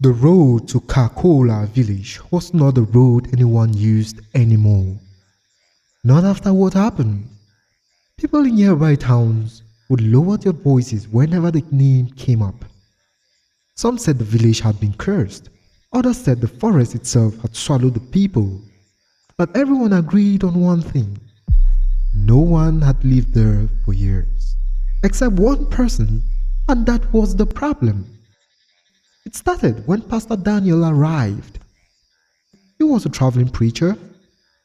The road to Kakola village was not the road anyone used anymore. Not after what happened. People in nearby towns would lower their voices whenever the name came up. Some said the village had been cursed. Others said the forest itself had swallowed the people. But everyone agreed on one thing. No one had lived there for years. Except one person, and that was the problem. It started when Pastor Daniel arrived. He was a traveling preacher,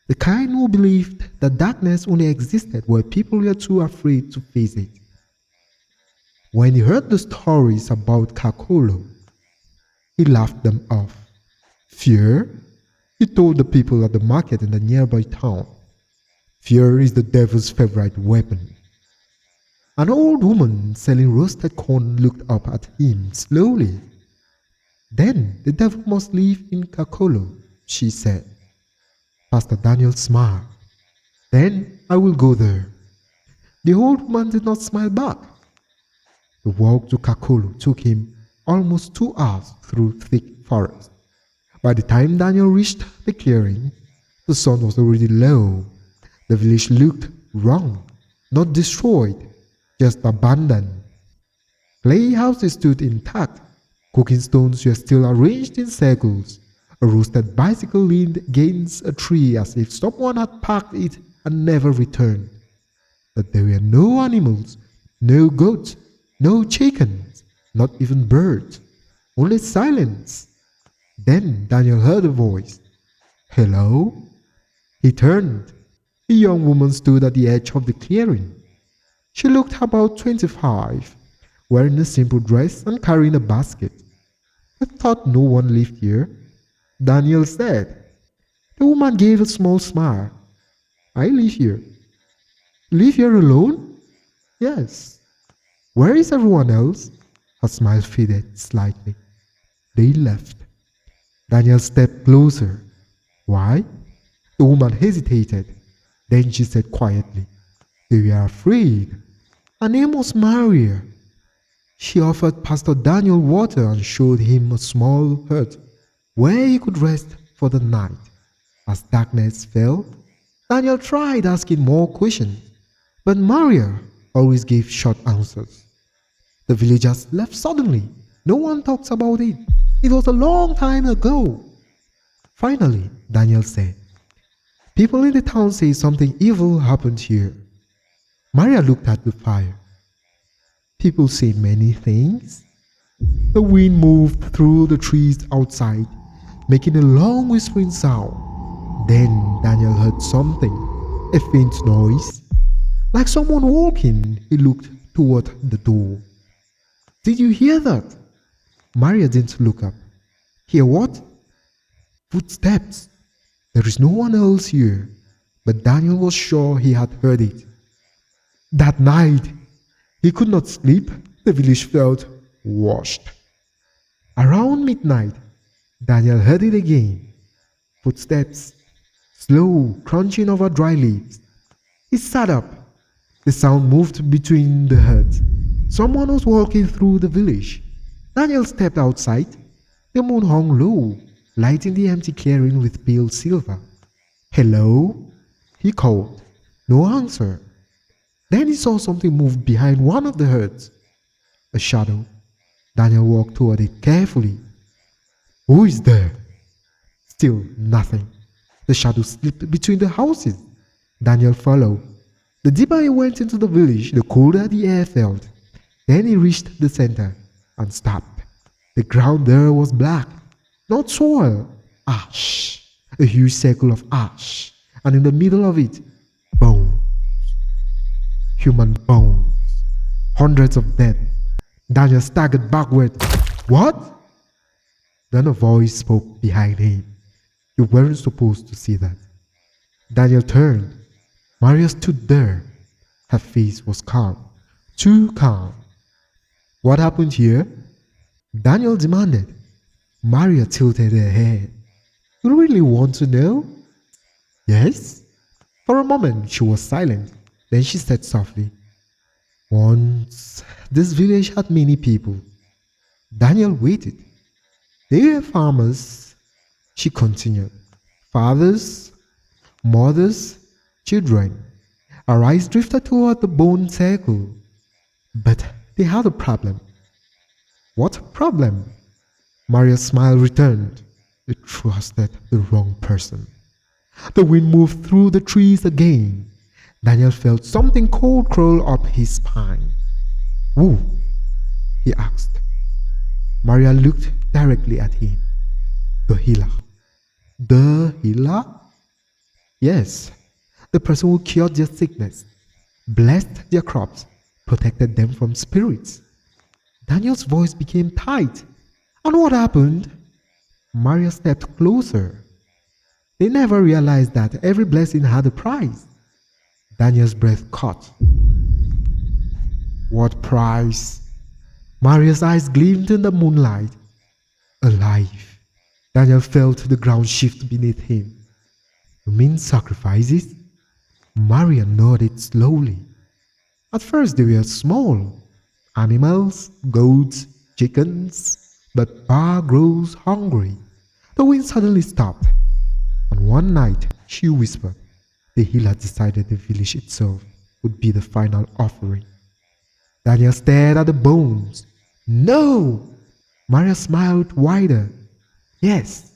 the kind who believed that darkness only existed where people were too afraid to face it. When he heard the stories about Kakolo, he laughed them off. Fear? He told the people at the market in the nearby town. Fear is the devil's favorite weapon. An old woman selling roasted corn looked up at him slowly. Then the devil must live in Kakolo, she said. Pastor Daniel smiled. Then I will go there. The old woman did not smile back. The walk to Kakolo took him almost 2 hours through thick forest. By the time Daniel reached the clearing, the sun was already low. The village looked wrong, not destroyed, just abandoned. Clay houses stood intact. Cooking stones were still arranged in circles. A roasted bicycle leaned against a tree as if someone had parked it and never returned. But there were no animals, no goats, no chickens, not even birds, only silence. Then Daniel heard a voice. Hello? He turned. A young woman stood at the edge of the clearing. She looked about 25, wearing a simple dress and carrying a basket. I thought no one lived here, Daniel said. The woman gave a small smile. I live here. Live here alone? Yes. Where is everyone else? Her smile faded slightly. They left. Daniel stepped closer. Why? The woman hesitated. Then she said quietly, they were afraid. Her name was Maria. She offered Pastor Daniel water and showed him a small hut where he could rest for the night. As darkness fell, Daniel tried asking more questions, but Maria always gave short answers. The villagers left suddenly. No one talks about it. It was a long time ago. Finally, Daniel said, people in the town say something evil happened here. Maria looked at the fire. People say many things. The wind moved through the trees outside, making a long whispering sound. Then Daniel heard something, a faint noise. Like someone walking, he looked toward the door. Did you hear that? Maria didn't look up. Hear what? Footsteps. There is no one else here, but Daniel was sure he had heard it. That night, he could not sleep. The village felt washed. Around midnight, Daniel heard it again. Footsteps, slow crunching over dry leaves. He sat up. The sound moved between the huts. Someone was walking through the village. Daniel stepped outside. The moon hung low, lighting the empty clearing with pale silver. Hello? He called. No answer. Then he saw something move behind one of the huts. A shadow. Daniel walked toward it carefully. Who is there? Still nothing. The shadow slipped between the houses. Daniel followed. The deeper he went into the village, the colder the air felt. Then he reached the center and stopped. The ground there was black, not soil, ash. A huge circle of ash, and in the middle of it, bones. Human bones. Hundreds of them. Daniel staggered backward. What? Then a voice spoke behind him. You weren't supposed to see that. Daniel turned. Maria stood there. Her face was calm. Too calm. What happened here? Daniel demanded. Maria tilted her head. You really want to know? Yes. For a moment she was silent. Then she said softly, once this village had many people. Daniel waited. They were farmers, she continued. Fathers, mothers, children. Our eyes drifted toward the bone circle. But they had a problem. What problem? Maria's smile returned. They trusted the wrong person. The wind moved through the trees again. Daniel felt something cold crawl up his spine. Who? He asked. Maria looked directly at him. The healer. The healer? Yes, the person who cured their sickness, blessed their crops, protected them from spirits. Daniel's voice became tight. And what happened? Maria stepped closer. They never realized that every blessing had a price. Daniel's breath caught. What price? Maria's eyes gleamed in the moonlight. Alive. Daniel felt the ground shift beneath him. You mean sacrifices? Maria nodded slowly. At first they were small. Animals, goats, chickens. But Bar grows hungry. The wind suddenly stopped. And one night, she whispered, the healer decided the village itself would be the final offering. Daniel stared at the bones. No! Maria smiled wider. Yes.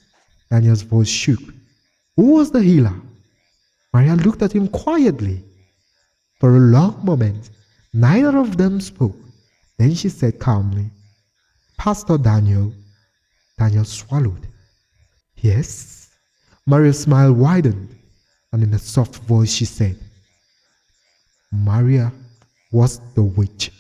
Daniel's voice shook. Who was the healer? Maria looked at him quietly. For a long moment, neither of them spoke. Then she said calmly, Pastor Daniel. Daniel swallowed. Yes? Maria's smile widened, and in a soft voice she said, Maria was the witch.